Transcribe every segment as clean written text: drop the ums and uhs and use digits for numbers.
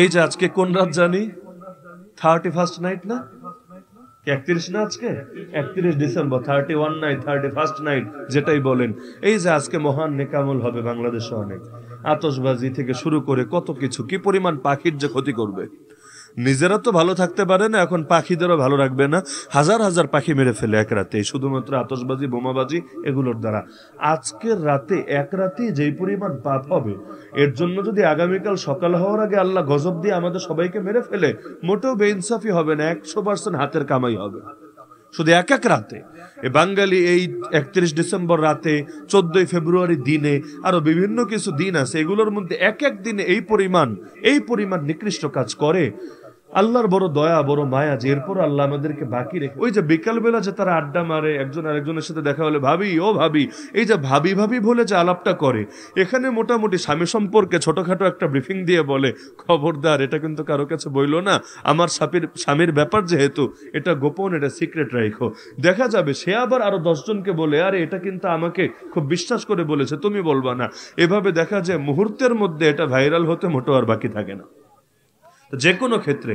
এই যে আজকে কোন রাত জানি, 31st নাইট না, 31 না, আজকে 31 ডিসেম্বর, 31 নাইট, 31st নাইট যেটাই বলেন। এই যে আজকে মহান নেকামল হবে বাংলাদেশে, অনেক আতশবাজি থেকে শুরু করে কত কিছু, কি পরিমাণ পাখির যে ক্ষতি করবে। নিজেরা তো ভালো থাকতে পারে না, এখন পাখিদেরও ভালো রাখবে না। হাজার হাজার পাখি মেরে ফেলে এক রাতে, শুধুমাত্র আতশবাজি, বোমাবাজি এগুলোর দ্বারা। আজকের রাতে, এক রাতে যেই পরিমাণ পাপ হবে, এর জন্য যদি আগামীকাল সকাল হওয়ার আগে আল্লাহ গজব দিয়ে আমাদের সবাইকে মেরে ফেলে, মোটেও বেইনসাফি হবে না, 100% হাতের কামাই হবে শুধু এক এক রাতে। বাঙালি এই 31 ডিসেম্বর রাতে, 14 ফেব্রুয়ারি দিনে, আরো বিভিন্ন কিছু দিন আছে, এগুলোর মধ্যে এক এক দিনে এই পরিমাণ নিকৃষ্ট কাজ করে। আল্লাহর বড় দয়া, বড় মায়া যে এরপর আল্লাহ আমাদেরকে বাকি রেখে, ওই যে বিকাল বেলা যে তারা আড্ডা মারে, একজন আরেকজনের সাথে দেখা হলে ভাবি ও ভাবি, এই যে ভাবি ভাবি বলে যে আলাপটা করে, এখানে মোটামুটি স্বামী সম্পর্কে ছোটখাটো একটা ব্রিফিং দিয়ে বলে, খবরদার এটা কিন্তু কারো কাছে বইলো না, আমার স্বামীর ব্যাপার যেহেতু, এটা গোপন, এটা সিক্রেট রাখো। দেখা যাবে সে আবার আরো 10 জনকে বলে, আরে এটা কিন্তু আমাকে খুব বিশ্বাস করে বলেছে, তুমি বলবা না। এভাবে দেখা যায় মুহূর্তের মধ্যে এটা ভাইরাল হতে মোটো আর বাকি থাকে না। যে কোনো ক্ষেত্রে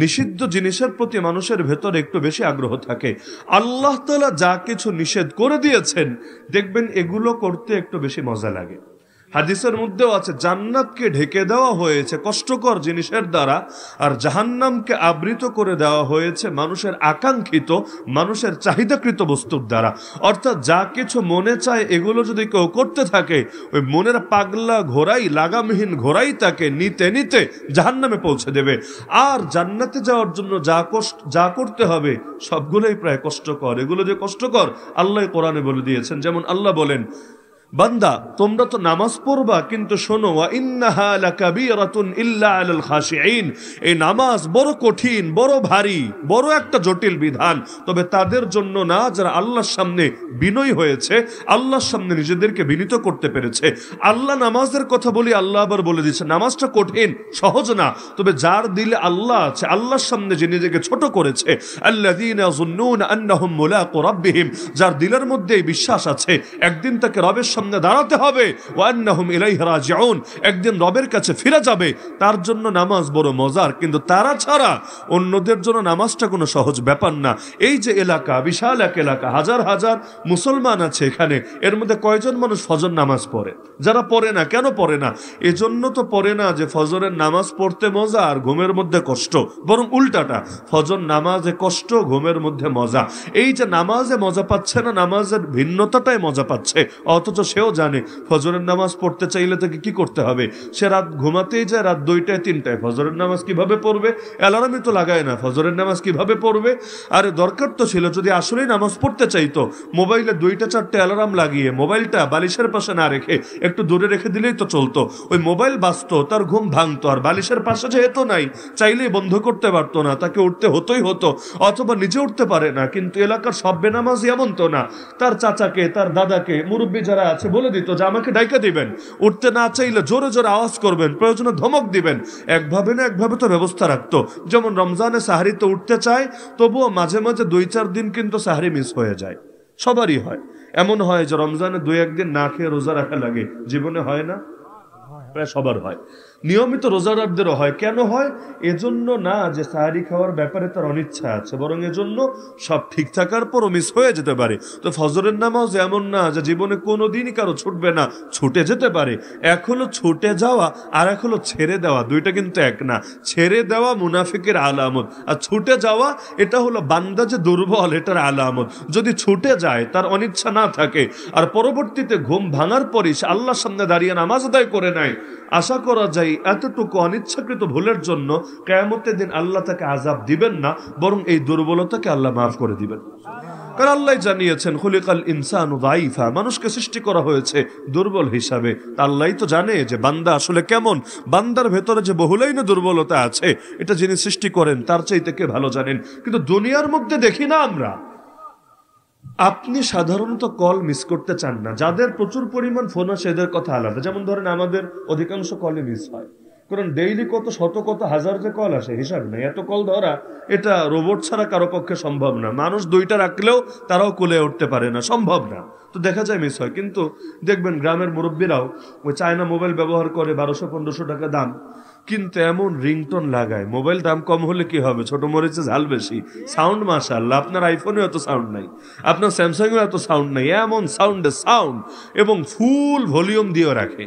নিষিদ্ধ জিনিসের প্রতি মানুষের ভেতরে একটু বেশি আগ্রহ থাকে। আল্লাহ তাআলা যা কিছু নিষেধ করে দিয়েছেন, দেখবেন এগুলো করতে একটু বেশি মজা লাগে। হাদিসের মধ্যেও আছে, জান্নাতকে ঢেকে দেওয়া হয়েছে কষ্টকর জিনিসের দ্বারা, আর জাহান্নামকে আবৃত করে দেওয়া হয়েছে মানুষের আকাঙ্ক্ষিত, মানুষের চাহিদাকৃত বস্তুর দ্বারা। অর্থাৎ যা কিছু মনে চায় এগুলো যদি কেউ করতে থাকে, ওই মনের পাগলা ঘোড়াই, লাগামহীন ঘোড়াই তাকে নিতে নিতে জাহান্নামে পৌঁছে দেবে। আর জান্নাতে যাওয়ার জন্য যা করতে হবে সবগুলোই প্রায় কষ্টকর। এগুলো যে কষ্টকর আল্লাহ কোরআনে বলে দিয়েছেন। যেমন আল্লাহ বলেন, বান্দা তোমরা তো নামাজ পড়বা, কিন্তু শোনো, ওয়া ইন্নাহা লাকাবীরাতুন ইল্লা আলাল খাশিঈন, এই নামাজ বড় কঠিন, বড় ভারী, বড় একটা জটিল বিধান, তবে তাদের জন্য না যারা আল্লাহর সামনে বিনয়ী হয়েছে, আল্লাহর সামনে নিজেদেরকে বিনীত করতে পেরেছে। আল্লাহ নামাজের কথা বলি, আল্লাহ আবার বলে দিচ্ছে নামাজটা কঠিন, সহজ না, তবে যার দিলে আল্লাহ আছে, আল্লাহর সামনে যে নিজেকে ছোট করেছে, আল্লাযীনা ইয়াযুন্নুনা আন্নাহুম মুলাকু রাব্বিহিম, যার দিলের মধ্যে বিশ্বাস আছে একদিন তাকে রবের সামনে দাঁড়াতে হবে, ওয়া আন্নাহুম ইলাইহি রাজিউন, একদিন রবের কাছে ফিরে যাবে, তার জন্য নামাজ বড় মজার। কিন্তু তারা ছাড়া অন্যদের জন্য নামাজটা কোনো সহজ ব্যাপার না। এই যে এলাকা, বিশাল এক এলাকা, হাজার হাজার মুসলমান আছে এখানে, এর মধ্যে কয়জন মানুষ ফজর নামাজ পড়ে? যারা পড়ে না, কেন পড়ে না? এজন্য তো পড়ে না যে ফজরের নামাজ পড়তে মজা আর ঘুমের মধ্যে কষ্ট, বরং উল্টাটা, ফজর নামাজে কষ্ট, ঘুমের মধ্যে মজা। এই যে নামাজে মজা পাচ্ছে না, নামাজের ভিন্নতাটাই মজা পাচ্ছে, অথচ সেও জানে ফজরের নামাজ পড়তে চাইলে তাকে কি করতে হবে। সে রাত ঘুমাতেই যায় রাত 2টায় 3টায়, ফজরের নামাজ কিভাবে পড়বে? অ্যালার্মই তো লাগায় না, ফজরের নামাজ কিভাবে পড়বে? আরে দরকার তো ছিল, যদি আসলেই নামাজ পড়তে চাইতো, মোবাইলে 2টা 4টে অ্যালার্ম লাগিয়ে মোবাইলটা বালিশের পাশে না রেখে একটু দূরে রেখে দিলেই তো চলতো। ওই মোবাইল বাজতো, তার ঘুম ভাঙতো, আর বালিশের পাশে যেহেতু নাই, চাইলেই বন্ধ করতে পারতো না, তাকে উঠতে হতো, অথবা নিজে উঠতে পারে না। কিন্তু এলাকার সব বেনামাজি এমন তো না, তার চাচাকে, তার দাদাকে, মুরব্বী যারা আছে বলে দিত যে আমাকে ডাইকা দিবেন, উঠতে না চাইলে জোরে জোরে আওয়াজ করবেন, প্রয়োজনে ধমক দিবেন, একভাবে না একভাবে তো ব্যবস্থা রাখতো। যেমন রমজানে সাহারি তো উঠতে চায়, তবুও মাঝে মাঝে 2-4 দিন কিন্তু সাহারি মিস হয়ে যায়, সবারই হয়। এমন হয় যে রমজানে 2-1 দিন না খেয়ে রোজা রাখা লাগে, জীবনে হয় না? প্রায় সবার হয়, নিয়মিত রোজাদারদেরও হয়। কেন হয়? এজন্য না যে সাহারি খাওয়ার ব্যাপারে তার অনিচ্ছা আছে, বরং এজন্য সব ঠিক থাকার পরও মিস হয়ে যেতে পারে। তো ফজরের নামাজ এমন না যে জীবনে কোনোদিনই কারো ছুটবে না, ছুটে যেতে পারে। এক হলো ছুটে যাওয়া, আর এক হলো ছেড়ে দেওয়া, দুইটা কিন্তু এক না। ছেড়ে দেওয়া মুনাফিকের আলামত, আর ছুটে যাওয়া এটা হলো বান্দা যে দুর্বল, এটার আলামত। যদি ছুটে যায়, তার অনিচ্ছা না থাকে, আর পরবর্তীতে ঘুম ভাঙার পরই সে আল্লাহর সামনে দাঁড়িয়ে নামাজ আদায় করে নেয়, আশা করা যায় এতটুকু অনিচ্ছাকৃত ভুলের জন্য কিয়ামতের দিন আল্লাহ তাকে আযাব দিবেন না, বরং এই দুর্বলতাকে আল্লাহ মাফ করে দিবেন। কারণ আল্লাহ জানিয়েছেন, খুলিকাল ইনসানু যায়ীফা, মানুষকে সৃষ্টি করা হয়েছে দুর্বল হিসাবে। আল্লাহই তো জানে যে বান্দা আসলে কেমন, বান্দার ভেতরে যে বহুলাইন দুর্বলতা আছে, এটা যিনি সৃষ্টি করেন তার চাইতে কে ভালো জানেন। কিন্তু দুনিয়ার মধ্যে দেখি না আমরা। আপনি সাধারণত কল মিস করতে চান না, যাদের প্রচুর পরিমাণ ফোন আসে এদের কথা আলাদা। যেমন ধরেন আমাদের অধিকাংশ কলে মিস হয়, কারণ ডেইলি কত শত কত হাজার যে কল আসে, হিসাব নেই। এত কল ধরা এটা রোবট ছাড়া কারো পক্ষে সম্ভব না। মানুষ 2টা রাখলেও তারাও কোলে উঠতে পারে না, সম্ভব না। তো দেখা যায় মিস হয়। কিন্তু দেখবেন গ্রামের মুরব্বীরাও ওই চায়না মোবাইল ব্যবহার করে, 1200-1500 টাকা দাম। কিন্তু এমন রিংটোন লাগায়, মোবাইল দাম কম হলে কি হবে, ছোট মরিচে ঝাল বেশি, সাউন্ড মাশাআল্লাহ, আপনার আইফোনে এত সাউন্ড নাই, আপনার স্যামসাংয়ে এত সাউন্ড নাই, এমন সাউন্ড এবং ফুল ভলিউম দিয়ে রাখে।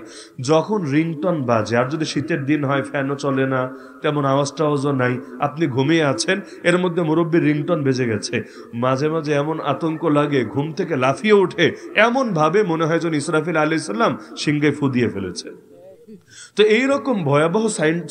যখন রিংটোন বাজে, আর যদি শীতের দিন হয় ফ্যানও চলে না, তেমন আওয়াজও নাই, আপনি ঘুমিয়ে আছেন, এর মধ্যে মুরব্বীর রিংটোন বেজে গেছে, মাঝে মাঝে এমন আতঙ্ক লাগে, ঘুম থেকে লাফিয়ে ওঠে, এমন ভাবে মনে হয় যেন ইসরাফিল আলাইহিস সালাম সিংহে ফু দিয়ে ফেলেছে। তো এইরকম ভয়াবহ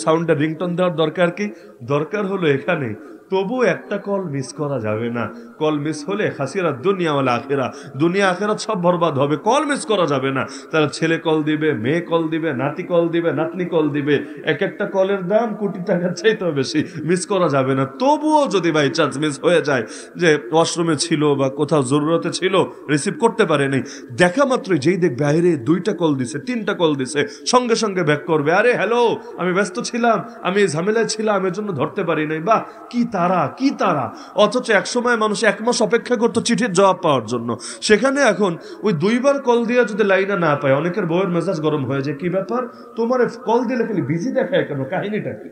সাউন্ডের রিংটোন দেওয়ার দরকার কি? দরকার হলো এখানে তবু একটা কল মিস করা যাবে না। কল মিস হলে খাসিরা দুনিয়া ওয়াল আখিরা, দুনিয়া আখিরাত সব বরবাদ হবে। কল মিস করা যাবে না। তারা ছেলে কল দিবে, মেয়ে কল দিবে, নাতি কল দিবে, নাতনি কল দিবে, এক একটা কলের দাম কোটি টাকার চাইতেও বেশি, মিস করা যাবে না। তবুও যদি বাই চান্স মিস হয়ে যায়, যে ওয়াশরুমে ছিল বা কোথাও জরুরতে ছিল, রিসিভ করতে পারে নাই, দেখা মাত্রই যেই দেখ বাইরে 2টা কল দিছে, 3টা কল দিছে, সঙ্গে সঙ্গে ব্যাক করবে, আরে হ্যালো, আমি ব্যস্ত ছিলাম, আমি ঝামেলায় ছিলাম, এর জন্য ধরতে পারি নাই। বা কি তারা অথচ এক সময় মানুষ 1 মাস অপেক্ষা করতো চিঠির জবাব পাওয়ার জন্য, সেখানে এখন ওই 2বার কল দিয়ে যদি লাইনে না পায়, অনেকের বউয়ের মেজাজ গরম হয়ে যায়, কি ব্যাপার, তোমার কল দিলে খালি বিজি দেখায় কেন, কাহিনীটা কি?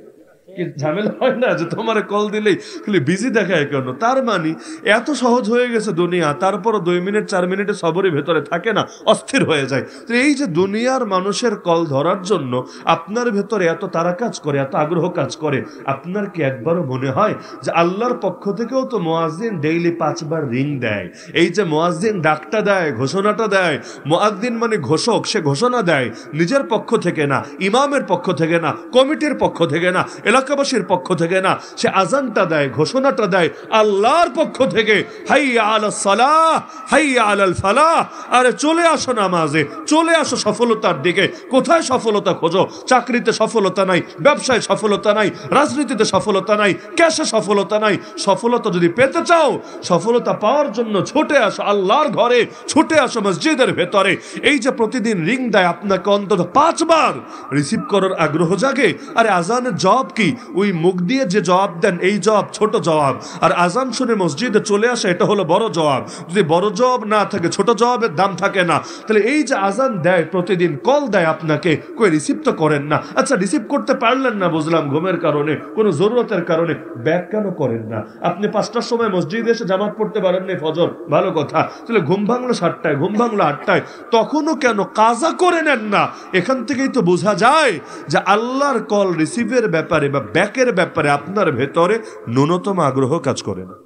ঝামেলা হয় না যে তোমার কল দিলেই খালি বিজি দেখায় কেন? তার মানে এত সহজ হয়ে গেছে দুনিয়া, তারপরও 2 মিনিট 4 মিনিটে সবরই ভেতরে থাকে না, অস্থির হয়ে যায়। তো এই যে দুনিয়ার মানুষের কল ধরার জন্য আপনার ভেতরে এত তারা কাজ করে, এত আগ্রহ কাজ করে, আপনার কি একবারও মনে হয় যে আল্লাহর পক্ষ থেকেও তো মুয়াজ্জিন ডেইলি 5 বার রিং দেয়? এই যে মুয়াজ্জিন ডাকটা দেয়, ঘোষণাটা দেয়, মুয়াজ্জিন মানে ঘোষক, সে ঘোষণা দেয় নিজের পক্ষ থেকে না, ইমামের পক্ষ থেকে না, কমিটির পক্ষ থেকে না, এলাকাবাসীর পক্ষ থেকে না, সে আজানটা দেয়, ঘোষণাটা দেয় আল্লাহর পক্ষ থেকে, হাইয়া আলাস সালাহ, হাইয়া আলাল ফালাহ, আরে চলে আসো নামাজে, চলে আসো সফলতার দিকে। কোথায় সফলতা খোঁজো? চাকরিতে সফলতা নাই, ব্যবসায় সফলতা নাই, রাজনীতিতে সফলতা নাই, ক্যাশে সফলতা নাই। সফলতা যদি পেতে চাও, সফলতা পাওয়ার জন্য ছুটে আসো আল্লাহর ঘরে, ছুটে আসো মসজিদের ভেতরে। এই যে প্রতিদিন রিং দেয়, আপনাকে অন্তত 5 বার রিসিভ করার আগ্রহ জাগে। আরে আজানের জবাব কি? ওই মুখ দিয়ে যে জবাব দেন, এই জবাব ছোট জবাব, আর আজান শুনে মসজিদে চলে আসে, এটা হলো বড় জবাব। যদি বড় জবাব না থাকে, ছোট জবাবের দাম থাকে না। তাহলে এই যে আজান দেয়, প্রতিদিন কল দেয় আপনাকে, কই রিসিভ তো করেন না। আচ্ছা রিসিভ করতে পারলেন না, বুঝলাম ঘুমের কারণে, কোনো জরুরতের কারণে, ব্যাক কেন করেন না? আপনি 5টার সময় মসজিদে এসে জামাত পড়তে পারেন না, ফজর, ভালো কথা, তাহলে ঘুম ভাঙলো 7টায়, ঘুম ভাঙলো 8টায়, তখনও কেন কাজা করে নেন না? এখান থেকেই তো বোঝা যায় যে আল্লাহর কল রিসিভের ব্যাপারে বা ব্যাকের ব্যাপারে আপনার ভেতরে ন্যূনতম আগ্রহ কাজ করে না।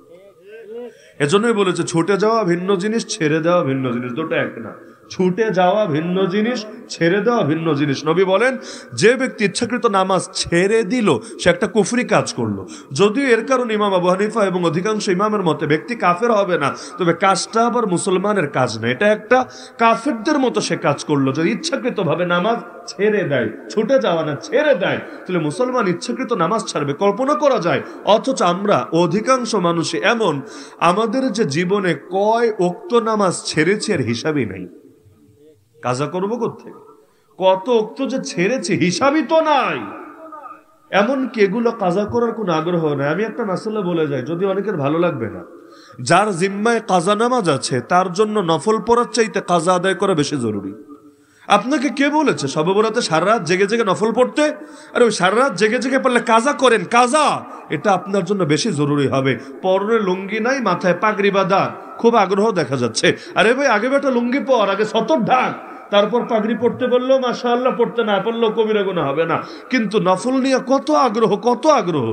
এজন্যই বলেছে ছুটে যাওয়া ভিন্ন জিনিস, ছেড়ে দেওয়া ভিন্ন জিনিস, দুটো এক না। ছুটে যাওয়া ভিন্ন জিনিস, ছেড়ে দেওয়া ভিন্ন জিনিস। নবী বলেন, যে ব্যক্তি ইচ্ছাকৃত নামাজ ছেড়ে দিল, সে একটা কুফরি কাজ করলো। যদিও এর কারণে ইমাম আবু হানিফা এবং অধিকাংশ ইমামের মতে ব্যক্তি কাফের হবে না, তবে কাজটা আবার মুসলমানের কাজ না, এটা একটা কাফেরদের মতো সে কাজ করলো। যদি ইচ্ছাকৃত ভাবে নামাজ ছেড়ে দেয়, ছুটে যাওয়া না, ছেড়ে দেয়, তাহলে মুসলমান ইচ্ছাকৃত নামাজ ছাড়বে, কল্পনা করা যায়। অথচ আমরা অধিকাংশ মানুষই এমন, আমাদের যে জীবনে কয় ওক্ত নামাজ ছেড়েছে এর হিসাবই নাই। কাজা করবো কোত্থেকে? কত ওক্ত যে ছেড়েছে হিসাবই তো নাই। এমনকি এগুলো কাজা করার কোনো আগ্রহ নাই। আমি একটা মাসালা বলে যাই, যদি অনেকের ভালো লাগবে না, যার জিম্মায় কাজা নামাজ আছে, তার জন্য নফল পড়ার চাইতে কাজা আদায় করা বেশি জরুরি। আপনাকে কে বলেছে শবে বরাতে সারা রাত জেগে জেগে নফল পড়তে? আরে ওই সারা রাত জেগে জেগে পড়লে কাজা করেন, কাজা এটা আপনার জন্য বেশি জরুরি হবে। পরনে লুঙ্গি নাই, মাথায় পাগড়ি বাঁধা, খুব আগ্রহ দেখা যাচ্ছে। আরে ভাই আগে বেটা লুঙ্গি পর, আগে সতর ঢাক, তারপর পাগড়ি পড়তে বললেও মাশাআল্লাহ, পড়তে না পারলেও কবিরা গুনাহ হবে না। কিন্তু নফল নিয়ে কত আগ্রহ, কত আগ্রহ।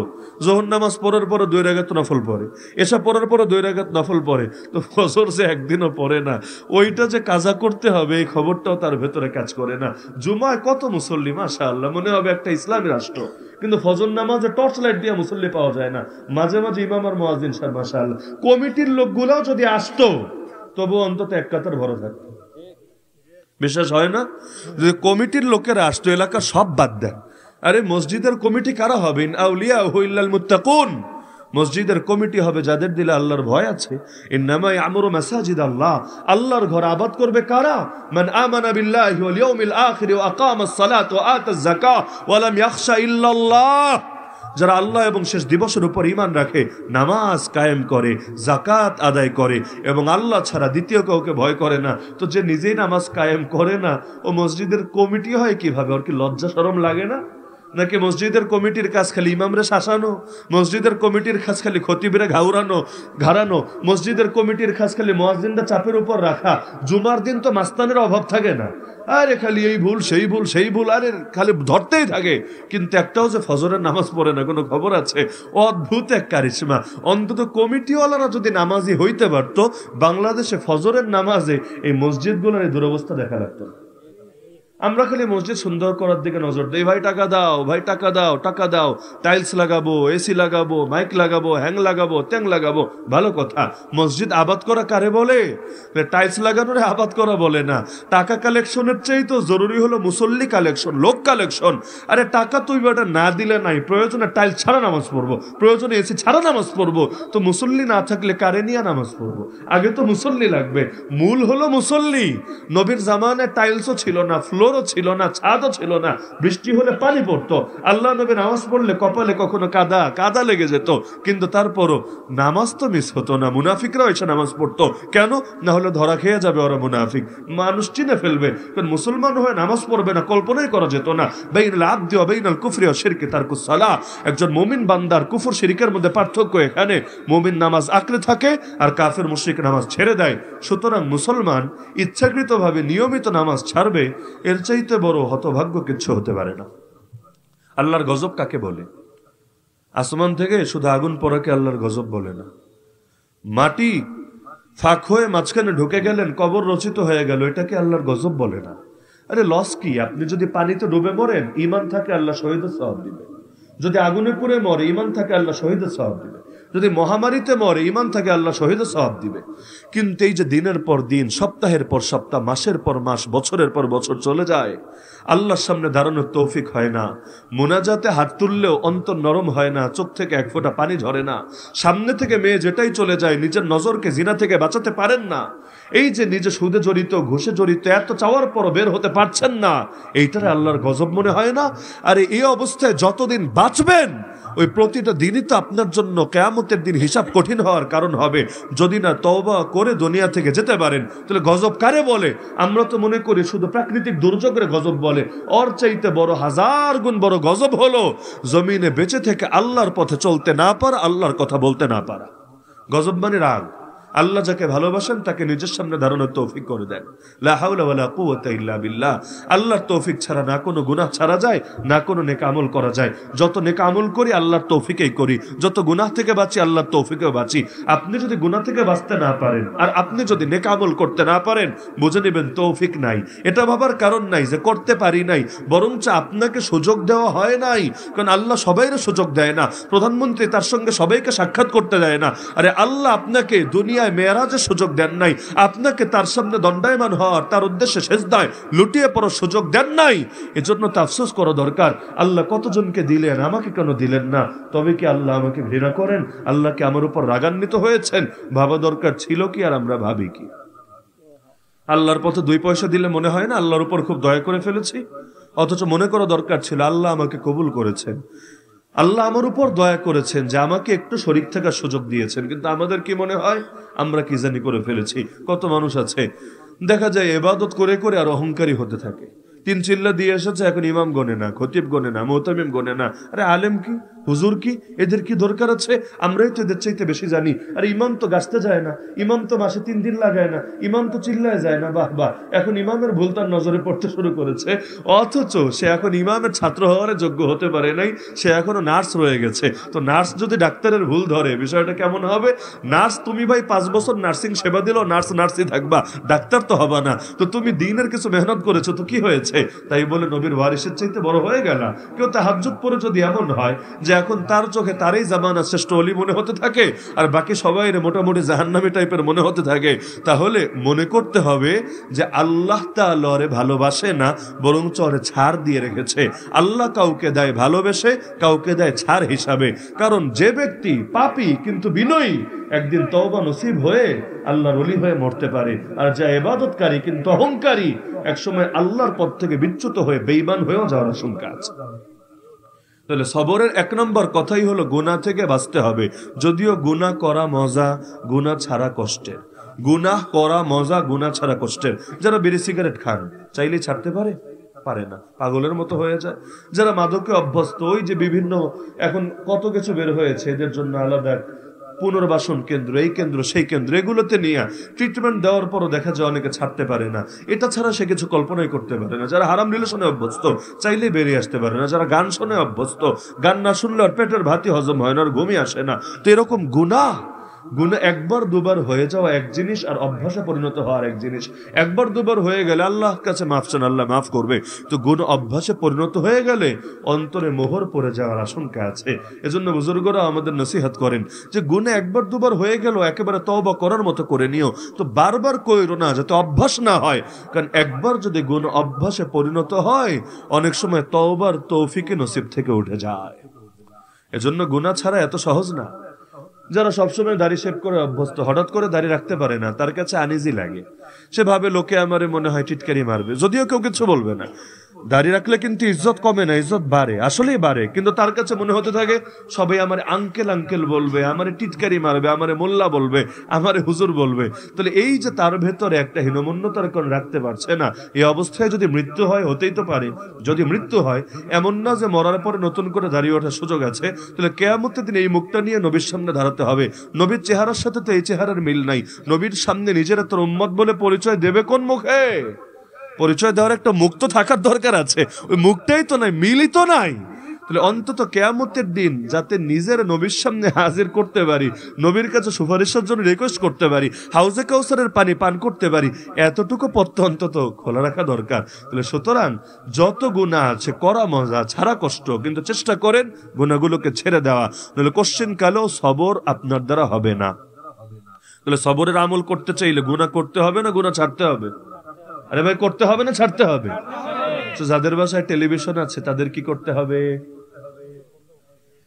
যোহর নামাজ পড়ার পরে 2 রাকাত নফল পড়ে, এসা পড়ার পরে 2 রাকাত নফল পড়ে, তো ফজর যে একদিনও পড়ে না, ওইটা যে কাজা করতে হবে এই খবরটাও তার ভেতরে কাজ করে না। জুমায় কত মুসল্লি, মাশাআল্লাহ, মনে হবে একটা ইসলামী রাষ্ট্র, কিন্তু ফজর নামাজে টর্চ লাইট দিয়ে মুসল্লি পাওয়া যায় না। মাঝে মাঝে ইমাম আর মুয়াজ্জিন সাহেব, মাশাআল্লাহ, কমিটির লোকগুলাও যদি আসতো, তবু অন্তত এক কাতার ভরা থাকতো। বিশ্বাস হয় না? যদি কমিটির লোকেরা আসতো, এলাকা সব বাদ দেন। আরে মসজিদের কমিটি কারা হবেন? আউলিয়া ইল্লাল মুত্তাকুন। মসজিদের কমিটি হবে যাদের দিলে আল্লাহর ভয় আছে। ইন্নামা ইয়ামুরু মাসাজিদ আল্লাহ, আল্লাহর ঘর আবাদ করবে কারা? মান আমানা বিল্লাহি ওয়াল ইয়াউমিল আখির ওয়া আকামাস সালাত ওয়া আতাজ যাকাত ওয়া লাম ইয়াখশা ইল্লাল্লাহ। যারা আল্লাহ এবং শেষ দিবসের উপর ঈমান রাখে, নামাজ কায়েম করে, যাকাত আদায় করে এবং আল্লাহ ছাড়া দ্বিতীয় কাউকে ভয় করে না, তো যে নিজেই নামাজ কায়েম করে না, ও মসজিদের কমিটি হয় কিভাবে? ওর কি লজ্জা শরম লাগে না? নাকি মসজিদের কমিটির কাজ খালি ইমামরে শাসানো, মসজিদের কমিটির কাজ খালি খতিবরে ঘাড়ানো, মসজিদের কমিটির কাজ খালি মুয়াজ্জিনরা চাপের উপর রাখা। জুমার দিন তো মাস্তানের অভাব থাকে না, আরে খালি এই ভুল সেই ভুল সেই ভুল, আরে খালি ধরতেই থাকে। কিন্তু একটাও যে ফজরের নামাজ পড়ে না, কোনো খবর আছে? অদ্ভুত এক কারিশমা। অন্তত কমিটিওয়ালারা যদি নামাজি হইতে পারতো, বাংলাদেশে ফজরের নামাজে এই মসজিদগুলোর এই দুরবস্থা দেখা লাগতো না। আমরা খালি মসজিদ সুন্দর করার দিকে নজর দেই, ভাই টাকা দাও, ভাই টাকা দাও, টাকা দাও, টাইলস লাগাবো, এসি লাগাবো, মাইক লাগাবো, হ্যাং লাগাবো, ট্যাং লাগাবো, ভালো কথা। মসজিদ আবাদ করা কারে বলে? টাইলস লাগানোর আবাদ করা বলে না। টাকা কালেকশনের চেয়ে তো জরুরি হলো মুসল্লি কালেকশন, লোক কালেকশন। আরে টাকা তুই বেটা না দিলে নাই, প্রয়োজনে টাইলস ছাড়া নামাজ পড়বো, প্রয়োজনে এসি ছাড়া নামাজ পড়বো। তো মুসল্লি না থাকলে কারে নিয়ে নামাজ পড়বো? আগে তো মুসল্লি লাগবে, মূল হলো মুসল্লি। নবীর জামানায় টাইলসও ছিল না, ফ্লোরও ছিল না, ছাদও ছিল না, বৃষ্টি হলে পানি পড়তো। আল্লাহ নবী নামাজ পড়লে কপালে কখনো কাদা লেগে যেত, কিন্তু তারপরও নামাজ তো মিস হতো না। মুনাফিকরাও এসে নামাজ পড়তো, কেন? না হলে ধরা খেয়ে যাবে ওরা মুনাফিক, মানুষ চিনে ফেলবে। কারণ মুসলমান হয়ে নামাজ পড়বে না, কল্পনাই করা যেত না। বাইনাল আবদি ওয়া বাইনাল কুফরি ওয়া শিরকি তারকুস সালাহ। একজন মুমিন বান্দার কুফর শিরকের মধ্যে পার্থক্য এখানে। মুমিন নামাজ আঁকড়ে থাকে আর কাফের মুশরিক নামাজ ছেড়ে দেয়। সুতরাং মুসলমান ইচ্ছাকৃতভাবে নিয়মিত নামাজ ছাড়বে, এর চাইতে বড় হতভাগ্য কিছু হতে পারে না। আল্লাহর গজব কাকে বলে? আসমান থেকে শুধু আগুন পড়াকে আল্লাহর গজব বলে না। মাটি ফাঁক হয়ে মাঝখানে ঢুকে গেলেন, কবর রচিত হয়ে গেল, এটাকে আল্লাহর গজব বলে না। আরে লস কি? আপনি যদি পানিতে ডুবে মরেন, ঈমান থাকে আল্লাহ শহীদের সওয়াব দিবে। যদি আগুনে পুড়ে মরে, ঈমান থাকে আল্লাহ শহীদের সওয়াব দিবে। যদি মহামারীতে মরে, ঈমান থাকে আল্লাহ শহীদের সওয়াব দিবে। কিন্তু এই যে দিনের পর দিন, সপ্তাহের পর সপ্তাহ, মাসের পর মাস, বছরের পর বছর চলে যায়, আল্লাহর সামনে দাঁড়ানোর তৌফিক হয় না। মুনাজাতে হাত তুললেও অন্তর নরম হয় না, চোখ থেকে এক ফোঁটা পানি ঝরে না। সামনে থেকে মেয়ে যেটাই চলে যায়, নিজের নজরকে জিনা থেকে বাঁচাতে পারেন না। এই যে নিজে সুদে জড়িত, ঘুষে জড়িত, এত চাওয়ার পরও বের হতে পারছেন না, এইটারে আল্লাহর গজব মনে হয় না? আরে এই অবস্থায় যতদিন বাঁচবেন, ওই প্রতিটা দিনই তো আপনার জন্য কিয়ামতের দিন হিসাব কঠিন হওয়ার কারণ হবে। যদি না তওবা করে দুনিয়া থেকে যেতে পারেন, তাহলে গজব কারে বলে? আমরা তো মনে করি শুধু প্রাকৃতিক দুর্যোগের গজব বলে। ওর চাইতে বড়, হাজার গুণ বড় গজব হলো জমিনে বেঁচে থেকে আল্লাহর পথে চলতে না পারা, আল্লাহর কথা বলতে না পারা। গজব মানে রাগ। আল্লাহ যাকে ভালোবাসেন তাকে নিজের সামনে দাঁড়ানোর তৌফিক করে দেন। লা হাওলা ওয়ালা কুওয়াতা ইল্লা বিল্লাহ। আল্লাহর তৌফিক ছাড়া না কোনো গুনাহ ছাড়া যায়, না কোনো নেক আমল করা যায়। যত নেক আমল করি আল্লাহর তৌফিকেই করি, যত গুনাহ থেকে বাঁচি আল্লাহর তৌফিকেও বাঁচি। আপনি যদি গুনাহ থেকে বাঁচতে না পারেন, আর আপনি যদি নেক আমল করতে না পারেন, বুঝে নেবেন তৌফিক নাই। এটা ভাবার কারণ নাই যে করতে পারি নাই, বরঞ্চ আপনাকে সুযোগ দেওয়া হয় নাই। কারণ আল্লাহ সবাইরে সুযোগ দেয় না। প্রধানমন্ত্রী তার সঙ্গে সবাইকে সাক্ষাৎ করতে দেয় না। আরে আল্লাহ আপনাকে দুনিয়া মেরাজের সুযোগ দেন নাই, আপনাকে তার সামনে দণ্ডায়মান হওয়ার, তার উদ্দেশ্যে সেজদায় লুটিয়ে পড়ার সুযোগ দেন নাই। এজন্য তো আফসোস করা দরকার, আল্লাহ কতজনকে দিলেন, আমাকে কেন দিলেন না? তবে কি আল্লাহ আমাকে ঘৃণা করেন? আল্লাহকে আমার উপর রাগান্বিত হয়েছেন? ভাবা দরকার ছিল কি, আর আমরা ভাবি কি? আল্লাহর পথে 2 পয়সা দিলে মনে হয় না আল্লাহর উপর খুব দয়া করে ফেলেছি? অথচ মনে করা দরকার ছিল আল্লাহ আমাকে কবুল করেছেন, আল্লাহ আমার উপর দয়া করেছেন, যে আমাকে একটু শরীক থাকার সুযোগ দিয়েছেন। কিন্তু আমাদের কি মনে হয়? আমরা কি জানি করে ফেলেছি। কত মানুষ আছে দেখা যায় ইবাদত করে করে আর অহংকারী হতে থাকে। 3 চিল্লা দিয়ে এসেছে, এখন ইমাম গনে না, খতিব গনে না, মুতামিম গনে না। আরে আলেম কি, হুজুর কি, এদের কি দরকার আছে? আমরাই তো এদের চাইতে বেশি জানি। আর ইমাম তো গাছতে যায় না, ইমাম তো মাসে 3 দিন লাগায় না, ইমাম তো চিল্লায় যায় না। বাহ বাহ, এখন ইমামের ভুল তার নজরে পড়তে শুরু করেছে, অথচ সে এখন ইমামের ছাত্র হওয়ার যোগ্য হতে পারে নাই, সে এখনো নার্স রয়ে গেছে। তো নার্স যদি ডাক্তারের ভুল ধরে, বিষয়টা কেমন হবে? নার্স তুমি ভাই 5 বছর নার্সিং সেবা দিল, নার্সই থাকবা, ডাক্তার তো হবা না। তো তুমি দিনের কিছু মেহনত করেছো, তো কি হয়েছে? তাই বলে নবীর ওয়ারিসের চাইতে বড় হয়ে গেল? কেউ তাহাজ্জুদ পড়ে যদি এমন হয় যে এখন তার চোখে তারই জামানা শ্রেষ্ঠ ওলি মনে হতে থাকে, আর বাকি সবাই মোটামুটি জাহান্নামী টাইপের মনে হতে থাকে, তাহলে মনে করতে হবে যে আল্লাহ তাআলারে ভালোবাসে না, বরং চরে ছাড় দিয়ে রেখেছে। আল্লাহ কাউকে দেয় ভালোবেসে, কাউকে দেয় ছাড় হিসাবে। কারণ যে ব্যক্তি পাপী কিন্তু বিনয়ী, একদিন তওবা নসিব হয়ে আল্লাহর ওলি হয়ে মরতে পারে। আর যা ইবাদতকারী কিন্তু অহংকারী, একসময় আল্লাহর পথ থেকে বিচ্যুত হয়ে বেঈমান হয়েও যাওয়ার আশঙ্কা আছে। তাহলে সবরের 1 নম্বর কথাই হলো গুনাহ থেকে বাঁচতে হবে। যদিও গুনাহ করা মজা, গুনাহ ছাড়া কষ্টের। গুনাহ করা মজা, গুনাহ ছাড়া কষ্টের। যারা বিড়ি সিগারেট খান, চাইলেই ছাড়তে পারে? পারে না, পাগলের মতো হয়ে যায়। যারা মাদকে অভ্যস্ত, ওই যে বিভিন্ন এখন কত কিছু বের হয়েছে, এদের জন্য আলাদা পুনর্বাসন কেন্দ্র, এই কেন্দ্র সেই কেন্দ্র, এগুলোতে নিয়ে ট্রিটমেন্ট দেওয়ার পরও দেখা যায় অনেকে ছাড়তে পারে না। এটা ছাড়া সে কিছু কল্পনাই করতে পারে না। যারা হারাম রিলেশনে অভ্যস্ত, চাইলেই বেরিয়ে আসতে পারে না। যারা গান শুনে অভ্যস্ত, গান না শুনলে আর পেটের ভাতই হজম হয় না, আর ঘুমই আসে না। তো এরকম গুনাহ একবার দুবার হয়ে যাওয়া এক জিনিস, আর অভ্যাসে পরিণত হওয়ার এক জিনিস। একবার দুবার হয়ে গেলে আল্লাহর কাছে মাফ চান, আল্লাহ মাফ করবে। তো গুনাহ অভ্যাসে পরিণত হয়ে গেলে অন্তরে মোহর পড়ে যাওয়ার আশঙ্কা আছে। এজন্য বুজুর্গরা আমাদের নসিহত করেন যে গুনাহ একবার দুবার হয়ে গেল একেবারে তওবা করার মতো করে নিও, তো বারবার কইরো না, যাতে অভ্যাস না হয়। কারণ একবার যদি গুনাহ অভ্যাসে পরিণত হয়, অনেক সময় তওবার তৌফিকে নসিব থেকে উঠে যায়। এজন্য গুনাহ ছাড়া এত সহজ না। যারা সবসময় দাড়ি শেভ করে অভ্যস্ত, হঠাৎ করে দাড়ি রাখতে পারে না, তার কাছে আনইজি লাগে। সে ভাবে লোকে আমারে মনে হয় টিটকারি মারবে, যদিও কেউ কিছু বলবে না। দাড়ি রাখলে কিন্তু ইজ্জত কমে না, ইজ্জত বাড়ে, আসলেই বাড়ে। কিন্তু তার কাছে মনে হতে থাকে সবাই আমার আঙ্কেল আঙ্কেল বলবে, আমারে টিটকারি মারবে, আমারে মোল্লা বলবে, আমারে হুজুর বলবে। তাহলে এই যে তার ভেতরে একটা হীনমন্যতার কোন রাখতে পারছে না, এই অবস্থায় যদি মৃত্যু হয়, হতেই তো পারে। যদি মৃত্যু হয়, এমন না যে মরার পরে নতুন করে দাঁড়িয়ে ওঠার সুযোগ আছে, তাহলে কিয়ামতের দিন এই মুখটা নিয়ে নবীর সামনে দাঁড়াতে হবে। নবীর চেহারার সাথে তো এই চেহারার মিল নাই। নবীর সামনে নিজেরা তোর উম্মত বলে পরিচয় দেবে কোন মুখে? পরিচয় দেওয়ার একটা মুখ তো থাকার দরকার আছে, ওই মুখটাই তো নাই, মিলই তো নাই। তাহলে অন্তত কিয়ামতের দিন যাতে নিজের নবীর সামনে হাজির করতে পারি, নবীর কাছে সুপারিশের জন্য রিকোয়েস্ট করতে পারি, হাউজে কাউসারের পানি পান করতে পারি, এতটুকু পথ অন্তত খোলা রাখা দরকার। তাহলে সুতরাং যত গুনাহ আছে করা মজা, ছাড়া কষ্ট, কিন্তু চেষ্টা করেন গুনাহগুলোকে ছেড়ে দেওয়া, নইলে কোশ্চেন কালেও সবর আপনার দ্বারা হবে না। তাহলে সবরের আমল করতে চাইলে গুনাহ করতে হবে না গুনাহ ছাড়তে হবে? আরে ভাই, করতে হবে না ছাড়তে হবে? তো যাদের বাসায় টেলিভিশন আছে তাদের কি করতে হবে?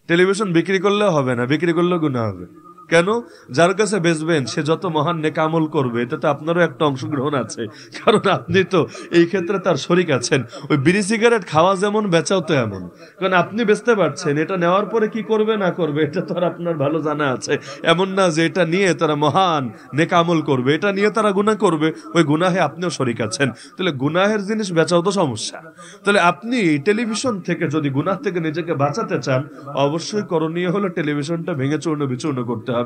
টেলিভিশন বিক্রি করলেও হবে না, বিক্রি করলেও গুনাহ হবে। কেন? যার কাছে বেচবেন সে যত মহান নেক আমল করবে, এতে তো আপনারও একটা অংশগ্রহণ আছে, কারণ আপনি তো এই ক্ষেত্রে তার শরীক আছেন। ওই বিড়ি সিগারেট খাওয়া যেমন, বেচাও তো এমন। কারণ আপনি বেচতে পারছেন, এটা নেওয়ার পরে কি করবে না করবে এটা তো আর আপনার ভালো জানা আছে। এমন না যে এটা নিয়ে তারা মহান নেক আমল করবে, এটা নিয়ে তারা গুনাহ করবে, ওই গুনাহে আপনিও শরীক আছেন। তাহলে গুনাহের জিনিস বেচাও তো সমস্যা। তাহলে আপনি টেলিভিশন থেকে যদি গুনাহ থেকে নিজেকে বাঁচাতে চান, অবশ্যই করণীয় হলো টেলিভিশনটা ভেঙে চূর্ণ বিচূর্ণ করতে হবে।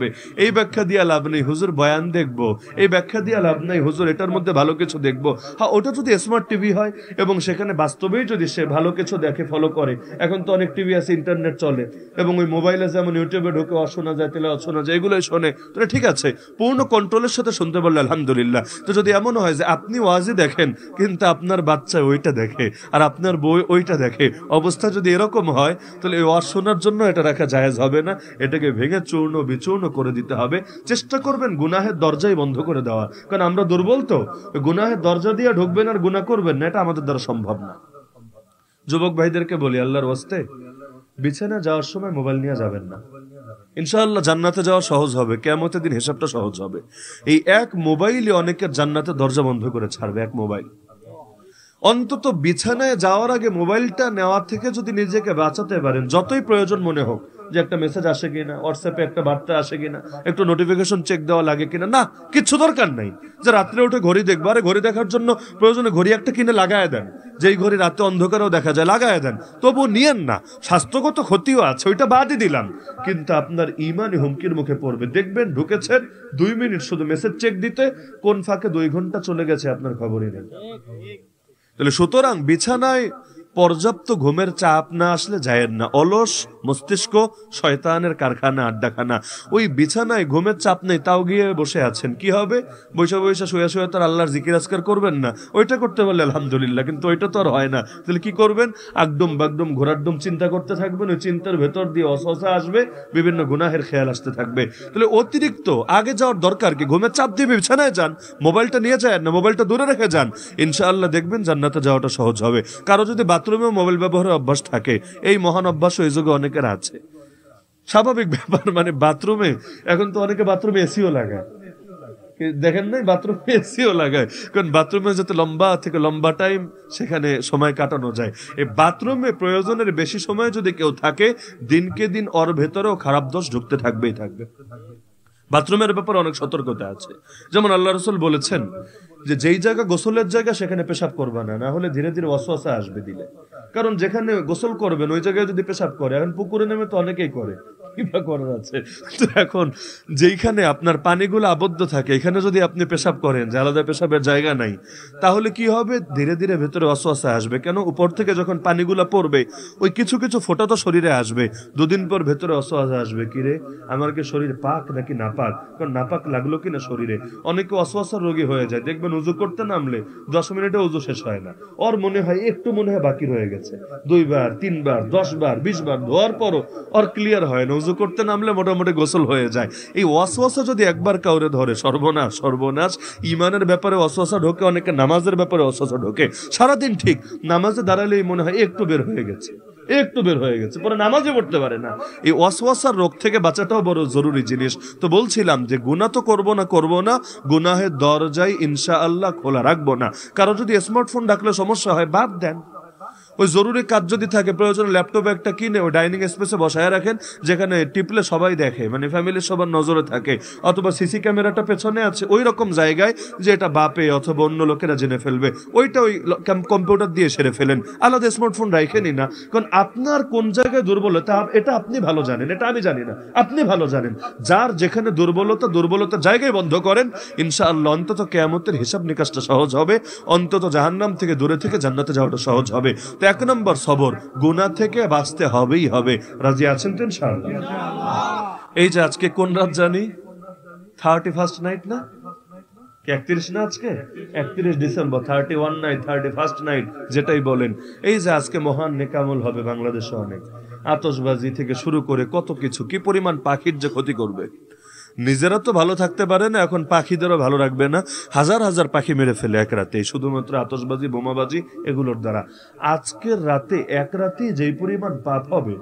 এই ব্যাখ্যা দিয়ে লাভ নেই হুজুর বয়ান দেখবো, এই ব্যাখ্যা দিয়ে লাভ নাই হুজুর এটার মধ্যে ভালো কিছু দেখবো। হ্যাঁ, ওটা যদি স্মার্ট টিভি হয় এবং সেখানে বাস্তবেই যদি সে ভালো কিছু দেখে, ফলো করে, এখন তো অনেক টিভি আছে, ইন্টারনেট চলে, এবং ওই মোবাইলে যেমন ইউটিউবে ঢুকে অশোনা যায়, তেলে অশোনা যায়, এগুলোই শোনে, তাহলে ঠিক আছে, পূর্ণ কন্ট্রোলের সাথে শুনতে পারলে আলহামদুলিল্লাহ। তো যদি এমন হয় যে আপনি ওয়াজি দেখেন কিন্তু আপনার বাচ্চা ওইটা দেখে আর আপনার বই ওইটা দেখে, অবস্থা যদি এরকম হয়, তাহলে এই ওয়াজ শোনার জন্য এটা রাখা জায়েজ হবে না, এটাকে ভেঙে চূর্ণ বিচূর্ণ করে দিতে হবে। চেষ্টা করবেন গুনাহের দরজাই বন্ধ করে দেওয়া, কারণ আমরা দুর্বল তো। গুনাহের দরজা দিয়ে ঢুকবেন আর গুনাহ করবেন না, এটা আমাদের দ্বারা সম্ভব না। যুবক ভাইদেরকে বলি, আল্লাহর ওয়াস্তে বিছানা যাওয়ার সময় মোবাইল নিয়ে যাবেন না। ইনশাআল্লাহ জান্নাতে যাওয়া সহজ হবে, কিয়ামতের দিন হিসাবটা সহজ হবে। এই এক মোবাইলই অনেকের জান্নাতের দরজা বন্ধ করে ছাড়বে, এক মোবাইল। অন্তত বিছানায় যাওয়ার আগে মোবাইলটা নেওয়া থেকে যদি নিজেকে বাঁচাতে পারেন, যতই প্রয়োজন মনে হোক, যে একটা মেসেজ আসে কিনা, হোয়াটসঅ্যাপে একটা বার্তা আসে কিনা, একটু নোটিফিকেশন চেক দেওয়া লাগে কিনা, না কিচ্ছু দরকার নাই। যে রাত্রে উঠে ঘড়ি দেখবো, আরে ঘড়ি দেখার জন্য প্রয়োজনে ঘড়ি একটা কিনে লাগায় দেন, যেই ঘড়ি রাতে অন্ধকারেও দেখা যায়, লাগায় দেন, তবু নিয়েন না। স্বাস্থ্যগত ক্ষতিও আছে, ওইটা বাদই দিলাম, কিন্তু আপনার ইমানই হুমকির মুখে পড়বে। দেখবেন ঢুকেছেন 2 মিনিট শুধু মেসেজ চেক দিতে, কোন ফাঁকে 2 ঘন্টা চলে গেছে আপনার খবরই নেই। তাহলে সুতরাং বিছানায় পর্যাপ্ত ঘুমের চাপ না আসলে যায়েন না। অলস মস্তিষ্ক শয়তানের কারখানা, আড্ডাখানা। ওই বিছানায় ঘুমের চাপ নেই, তাও গিয়ে বসে আছেন, কি হবে? বৈশা বৈশা শুয়ে শুয়ে তো আল্লাহর জিকির আজকার করবেন না, ওইটা করতে পারলে আলহামদুলিল্লাহ, কিন্তু ওইটা তো আর হয় না। তাহলে কি করবেন? আগডুম বাগডুম ঘোরারডুম চিন্তা করতে থাকবেন, ওই চিন্তার ভেতর দিয়ে অসহসা আসবে, বিভিন্ন গুনাহের খেয়াল আসতে থাকবে। তাহলে অতিরিক্ত আগে যাওয়ার দরকার কি? ঘুমের চাপ দিয়ে বিছানায় যান, মোবাইলটা নিয়ে যায় না, মোবাইলটা দূরে রেখে যান, ইনশাআল্লাহ দেখবেন জান্নাতে যাওয়াটা সহজ হবে। কারো যদি বাথরুমেও মোবাইল ব্যবহারের অভ্যাস থাকে, এই মহান অভ্যাস এই যুগে অনেকের আছে, স্বাভাবিক ব্যাপার। মানে বাথরুমে এখন তো অনেকে বাথরুমে এসিও লাগায়, দেখেন নাই? বাথরুমে এসিও লাগায়, কারণ বাথরুমে যাতে লম্বা থেকে লম্বা টাইম সেখানে সময় কাটানো যায়। এই বাথরুমে প্রয়োজনের বেশি সময় যদি কেউ থাকে, দিনকে দিন ওর ভেতরেও খারাপ দোষ ঢুকতে থাকবেই থাকবে। বাথরুমের ব্যাপারে অনেক সতর্কতা আছে। যেমন আল্লাহ রাসূল বলেছেন যে যেই জায়গা গোসলের জায়গা সেখানে পেশাব করবা না, না হলে ধীরে ধীরে ওয়াসওয়াসা আসবে দিলে। কারণ যেখানে গোসল করবেন ওই জায়গায় যদি পেশাব করে, এখন পুকুরে নেমে তো অনেকেই করে, কিবা করার আছে। তো এখন যেইখানে আপনার পানিগুলো আবদ্ধ থাকে এখানে যদি আপনি পেশাব করেন, যে আলাদা পেশাবের জায়গা নাই, তাহলে কি হবে, ধীরে ধীরে ভেতরে ওয়াসওয়াসা আসবে। কেন, উপর থেকে যখন পানিগুলো পড়বে ওই কিছু কিছু ফোঁটা তো শরীরে আসবে, দুদিন পর ভেতরে ওয়াসওয়াসা আসবে, কিরে আমার কি শরীর পাক নাকি নাপাক, কারণ নাপাক লাগলো কিনা শরীরে। অনেকে ওয়াসওয়াসার রোগী হয়ে যায়, দেখবেন উজু করতে নামলে 10 মিনিটে উজু শেষ হয় না, ওর মনে হয় একটু মনে হয় বাকি রয়ে গেছে, 2 বার 3 বার 10 বার 20 বার ধোয়ার পরও ওর ক্লিয়ার হয় না, উজু করতে নামলে মোটামুটি গোসল হয়ে যায়। এই ওয়াসওয়াসা যদি একবার কাউরে ধরে, সর্বনাশ সর্বনাশ। ইমানের ব্যাপারে ওয়াসওয়াসা ঢোকে, অনেকে নামাজের ব্যাপারে ওয়াসওয়াসা ঢোকে। সারাদিন ঠিক নামাজে দাঁড়ালেই মনে হয় একটু বের হয়ে গেছে, একটু বের হয়ে গেছে, পরে নামাজে পড়তে পারে না। এই ওয়াসওয়াসার রোগ থেকে বাঁচাটাও বড় জরুরি জিনিস। তো বলছিলাম যে গুনাহ তো করব না, গুনাহের দরজায় ইনশাআল্লাহ খোলা রাখবো না। কারো যদি স্মার্টফোন ডাকলে সমস্যা হয়, বাদ দেন। ওই জরুরি কাজ যদি থাকে, প্রয়োজন ল্যাপটপ একটা কিনে ওই ডাইনিং স্পেসে বসায় রাখেন, যেখানে টিপলে সবাই দেখে, মানে ফ্যামিলির সবার নজরে থাকে। অথবা সিসি ক্যামেরাটা পেছনে আছে ওই রকম জায়গায় যে এটা বাপে অথবা অন্য লোকেরা জেনে ফেলবে, ওইটা ওই কম্পিউটার দিয়ে সেরে ফেলেন, আলাদা স্মার্টফোন রাখেনি না। কারণ আপনার কোন জায়গায় দুর্বলতা এটা আপনি ভালো জানেন, এটা আমি জানি না, আপনি ভালো জানেন। যার যেখানে দুর্বলতার জায়গায় বন্ধ করেন, ইনশাআল্লাহ অন্তত কিয়ামতের হিসাব নিকাশটা সহজ হবে, অন্তত জাহান্নাম থেকে দূরে থেকে জান্নাতে যাওয়াটা সহজ হবে। তো 1 নম্বর সবর, গুনাহ থেকে বাঁচতে হবেই হবে। রাজি আছেন তো ইনশাআল্লাহ? এই যে আজকে কোন রাত জানি, 31st নাইট না, 31 না, আজকে 31 ডিসেম্বর, 31 নাইট 31st নাইট যেটাই বলেন। এই যে আজকে মহান নেকামল হবে বাংলাদেশে, অনেক আতশবাজি থেকে শুরু করে কত কিছু, কি পরিমাণ পাখির যে ক্ষতি করবে। নিজেরা তো ভালো থাকতে পারে না, এখন পাখিদেরও ভালো রাখবে না। হাজার হাজার পাখি মেরে ফেলে এক রাতে, শুধুমাত্র আতশবাজি বোমাবাজি এগুলোর দ্বারা। আজকের রাতে এক রাতে যেই পরিমাণ পাপ হবে,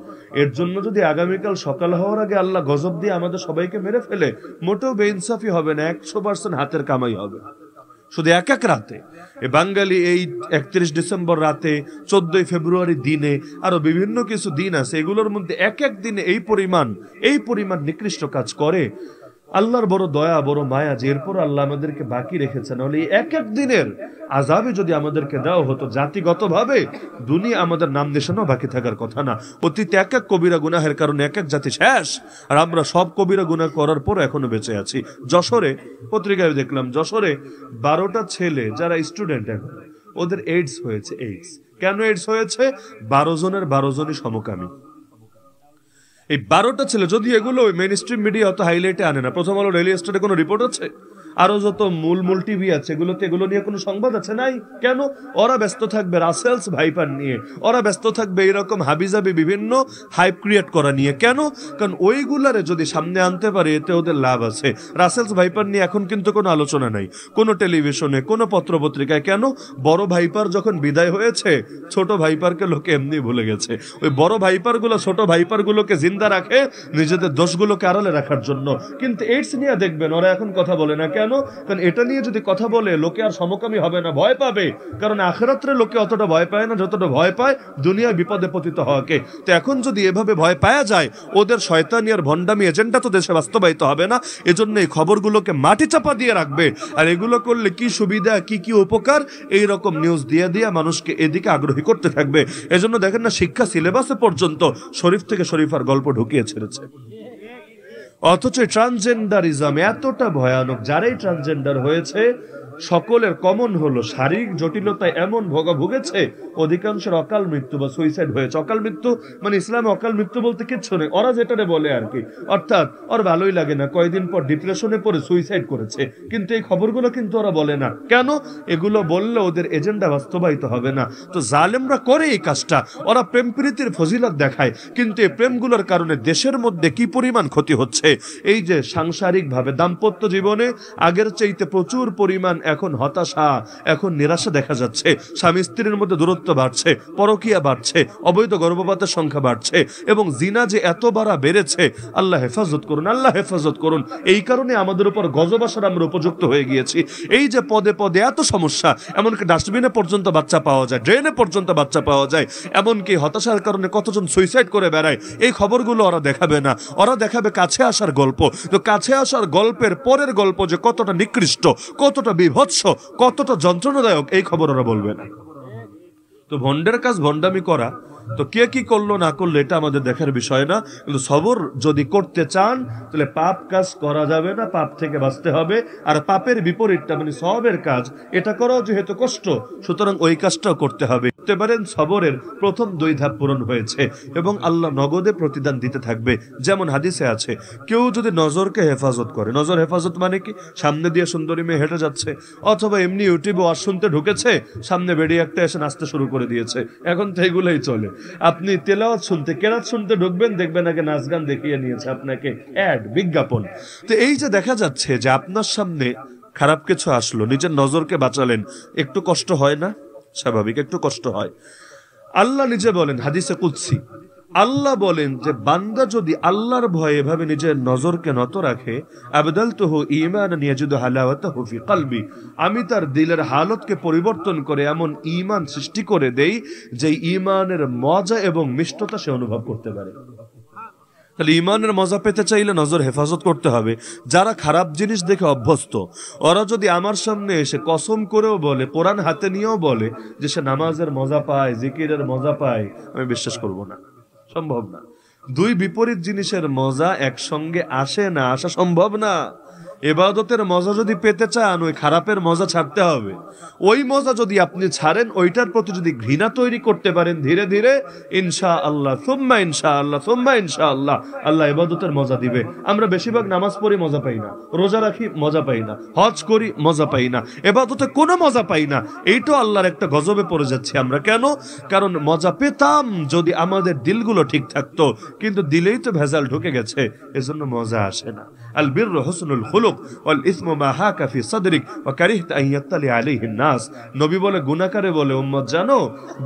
এর জন্য যদি আগামীকাল সকাল হওয়ার আগে আল্লাহ গজব দিয়ে আমাদের সবাইকে মেরে ফেলে, মোটেও বেইনসাফি হবে না, 100% হাতের কামাই হবে শুধু এক এক রাতে। এই বাঙালি এই 31 ডিসেম্বর রাতে, 14 ফেব্রুয়ারি দিনে, আরো বিভিন্ন কিছু দিন আছে, এগুলোর মধ্যে এক এক দিনে এই পরিমাণ নিকৃষ্ট কাজ করে। আল্লাহর বড় দয়া, বড় মায়া যে এরপর আল্লাহ আমাদেরকে বাকি রেখেছেন। নাহলে এই এক এক দিনের আযাবে যদি আমাদেরকে দেওয়া হতো জাতিগতভাবে, দুনিয়া আমাদের নাম নিশানাও বাকি থাকার কথা না। অতীতে এক এক কবিরা গুনাহের কারণে এক এক জাতি শেষ, আর আমরা সব কবিরা গুনাহ করার পর এখনো বেঁচে আছি। যশোরে পত্রিকায় দেখলাম, যশোরে 12টা ছেলে যারা স্টুডেন্ট, এখন ওদের এইডস হয়েছে। এইডস কেন এইডস হয়েছে? 12 জনের 12 জনই সমকামী। এই 12টা ছেলে, যদি এগুলো মেইন স্ট্রিম মিডিয়া অত হাইলাইটে আনে না, প্রথম আলো, ডেইলি স্টারে কোনো রিপোর্ট আছে? আরো যত মূল টিভি আছে এগুলোতে এগুলো নিয়ে কোনো সংবাদ আছে? নাই। কেন? ওরা ব্যস্ত থাকবে রাসেলস ভাইপার নিয়ে, ওরা ব্যস্ত থাকবে এরকম হাবিজাবি বিভিন্ন হাইপ ক্রিয়েট করা নিয়ে। কেন? কারণ ওইগুলারে যদি সামনে আনতে পারে এতে ওদের লাভ আছে। রাসেলস ভাইপার নিয়ে এখন কিন্তু কোনো আলোচনা নাই, কোনো টেলিভিশনে, কোনো পত্রপত্রিকায়। কেন? বড় ভাইপার যখন বিদায় হয়েছে, ছোট ভাইপারকে লোকে এমনি ভুলে গেছে। ওই বড় ভাইপারগুলো ছোট ভাইপারগুলোকে জিন্দা রাখে নিজেদের দোষগুলোকে আড়ালে রাখার জন্য। কিন্তু এইডস নিয়ে দেখবেন ওরা এখন কথা বলে না। কেন? কারণ এটা নিয়ে যদি কথা বলে লোকে আর সমকামী হবে না, ভয় পাবে। কারণ আখিরাতে লোকে অতটা ভয় পায় না যতটা ভয় পায় দুনিয়া বিপদে পতিত হওয়াকে। তো এখন যদি এভাবে ভয় পাওয়া যায়, ওদের শয়তানি আর ভণ্ডামি এজেন্ডা তো দেশে বাস্তবায়িত হবে না। এজন্য এই খবরগুলোকে মাটি চাপা দিয়ে রাখবে। আর এগুলো করলে কি সুবিধা, কি উপকার, এই রকম নিউজ দিয়ে দিয়ে মানুষকে এদিকে আগ্রহী করতে থাকবে। এজন্য দেখেন না, শিক্ষা সিলেবাসে পর্যন্ত শরীফ থেকে শরীফার গল্প ঢুকিয়ে ছেড়েছে। অথচ ট্রান্সজেন্ডারিজম এতটা ভয়ানক, যারাই ট্রান্সজেন্ডার হয়েছে সকলের কমন হলো শারীরিক জটিলতায় এমন ভুগেছে, অধিকাংশের অকাল মৃত্যু বা সুইসাইড হয়েছে। অকাল মৃত্যু মানে ইসলামে অকাল মৃত্যু বলতে কিচ্ছু নেই, ওরা যেটারে বলে আর কি। অর্থাৎ ওর ভালোই লাগে না, কয়েকদিন পর ডিপ্রেশনে পড়ে সুইসাইড করেছে। কিন্তু এই খবরগুলো কিন্তু ওরা বলে না। কেন? এগুলো বললে ওদের এজেন্ডা বাস্তবায়িত হবে না। তো জালেমরা করে এই কাজটা, ওরা প্রেম প্রীতির ফজিলত দেখায়, কিন্তু এই প্রেমগুলোর কারণে দেশের মধ্যে কি পরিমাণ ক্ষতি হচ্ছে। এই যে সাংসারিক ভাবে দাম্পত্য জীবনে আগের চাইতে প্রচুর পরিমাণ এখন হতাশা, এখন নিরাশা দেখা যাচ্ছে। স্বামী স্ত্রীর মধ্যে দূরত্ব বাড়ছে, পরকীয়া বাড়ছে, অবৈধ গর্ভপাতের সংখ্যা বাড়ছে এবং জিনা যে এত বাড়া বেড়েছে, আল্লাহ হেফাজত করুন, আল্লাহ হেফাজত করুন। এই কারণে আমাদের উপর গজব আসার আমরা উপযুক্ত হয়ে গিয়েছি। এই যে পদে পদে এত সমস্যা, এমনকি ডাস্টবিনে পর্যন্ত বাচ্চা পাওয়া যায়, ড্রেনে পর্যন্ত বাচ্চা পাওয়া যায়, এমনকি হতাশার কারণে কতজন সুইসাইড করে বেড়ায়, এই খবরগুলো ওরা দেখাবে না। ওরা দেখাবে কাছে আসার গল্প। তো কাছে আসার গল্পের পরের গল্প যে কতটা নিকৃষ্ট, কতটা বিভৎস, কতটা যন্ত্রণাদায়ক, এই খবর ওরা বলবে না। তো ভণ্ডের কাজ ভণ্ডামি করা, তো কে কি করলো না করলো এটা আমাদের দেখার বিষয় না। কিন্তু সবর যদি করতে চান তাহলে পাপ কাজ করা যাবে না, পাপ থেকে বাঁচতে হবে। আর পাপের বিপরীতটা মানে সওয়াবের কাজ, এটা করাও যেহেতু কষ্ট, সুতরাং ওই কাজটাও করতে হবে। বলতে পারেন সবরের প্রথম 2 ধাপ পূরণ হয়েছে এবং আল্লাহ নগদে প্রতিদান দিতে থাকবে। যেমন হাদিসে আছে, কেউ যদি নজরকে হেফাজত করে, নজর হেফাজত মানে কি, সামনে দিয়ে সুন্দরী মেয়ে হেঁটে যাচ্ছে, অথবা এমনি ইউটিউবে ওয়াজ শুনতে ঢুকেছে, সামনে বেরিয়ে একটা এসে নাচতে শুরু করে দিয়েছে, এখন তো এগুলোই চলে। আপনি তেলাওয়াত শুনতে, কেরাত শুনতে ঢুকবেন, দেখবেন আগে নাচ গান দেখিয়ে নিয়েছে আপনাকে, অ্যাড, বিজ্ঞাপন। তো এই যে দেখা যাচ্ছে যে আপনার সামনে খারাপ কিছু আসলো, নিজের নজরকে বাঁচালেন, একটু কষ্ট হয় না? স্বাভাবিক, একটু কষ্ট হয়। আল্লাহ নিজে বলেন হাদিসে কুদসি, আল্লাহ বলেন যে বান্দা যদি আল্লাহর ভয়ে এভাবে নিজের নজরকে নত রাখে, আবদালতুহু ঈমানান ইয়াজিদু হালাওয়াতাহু ফি কলবি, আমি তার দিলের হালতকে পরিবর্তন করে এমন ঈমান সৃষ্টি করে দেই যে ঈমানের মজা এবং মিষ্টতা সে অনুভব করতে পারে। তাহলে ঈমানের মজা পেতে চাইলে নজর হেফাজত করতে হবে। যারা খারাপ জিনিস দেখে অভ্যস্ত, ওরা যদি আমার সামনে এসে কসম করেও বলে, কোরআন হাতে নিয়েও বলে যে সে নামাজের মজা পায়, জিকিরের মজা পায়, আমি বিশ্বাস করব না, সম্ভব না। 2 বিপরীত জিনিসের মজা একসঙ্গে আসে না, আসা সম্ভব না। ইবাদতের মজা যদি পেতে চান, ওই খারাপের মজা ছাড়তে হবে। ওই মজা যদি আপনি ছাড়েন, ওইটার প্রতি যদি ঘৃণা তৈরি করতে পারেন ধীরে ধীরে, ইনশাআল্লাহ সুম্মা ইনশাআল্লাহ সুম্মা ইনশাআল্লাহ আল্লাহ ইবাদতের মজা দিবে। আমরা বেশিরভাগ নামাজ পড়ি মজা পাই না, রোজা রাখি মজা পাই না, হজ করি মজা পাই না, ইবাদতে কোনো মজা পাই না। এইটাও আল্লাহর একটা গজবে পড়ে যাচ্ছি আমরা। কেন? কারণ মজা পেতাম যদি আমাদের দিলগুলো ঠিক থাকতো, কিন্তু দিলেই তো ভেজাল ঢুকে গেছে, এজন্য মজা আসে না। আল বিররু হুসনুল খুলুক ওয়াল ইসমু মা হাকা ফি সাদরিক ওয়া কারিহতা আন ইয়াত্তালি আলাইহি নাস। নবী বলে, গুনাহকারে বলে, উম্মত জানো